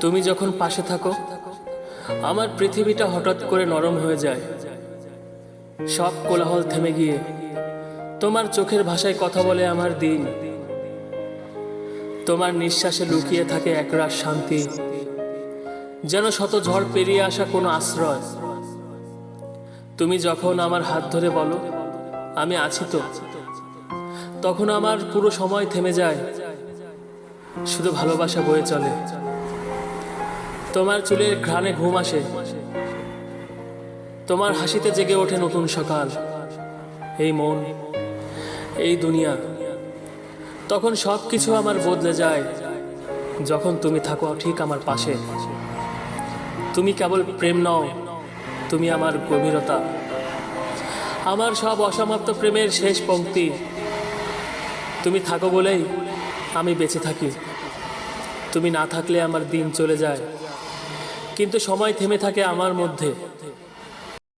তুমি যখন পাশে থাকো আমার পৃথিবীটা হঠাৎ করে নরম হয়ে যায়। সব কোলাহল থেমে গিয়ে তোমার চোখের ভাষায় কথা বলে আমার দিন। তোমার নিঃশ্বাসে লুকিয়ে থাকে একরাশ শান্তি, যেন শত ঝড় পেরিয়ে আসা কোনো আশ্রয়। তুমি যখন আমার হাত ধরে বলো আমি আছি তো, তখন আমার পুরো সময় থেমে যায়, শুধু ভালোবাসা বয়ে চলে। তোমার চুলের ঘ্রাণে ঘুম আসে, তোমার হাসিতে জেগে ওঠে নতুন সকাল। এই মন, এই দুনিয়া, তখন সব কিছু আমার বদলে যায় যখন তুমি থাকো ঠিক আমার পাশে। তুমি কেবল প্রেম নও, তুমি আমার গভীরতা, আমার সব অসমাপ্ত প্রেমের শেষ পংক্তি। তুমি থাকো বলেই আমি বেঁচে থাকি। তুমি না থাকলে আমার দিন চলে যায়, কিন্তু সময় থেমে থাকে আমার মধ্যে।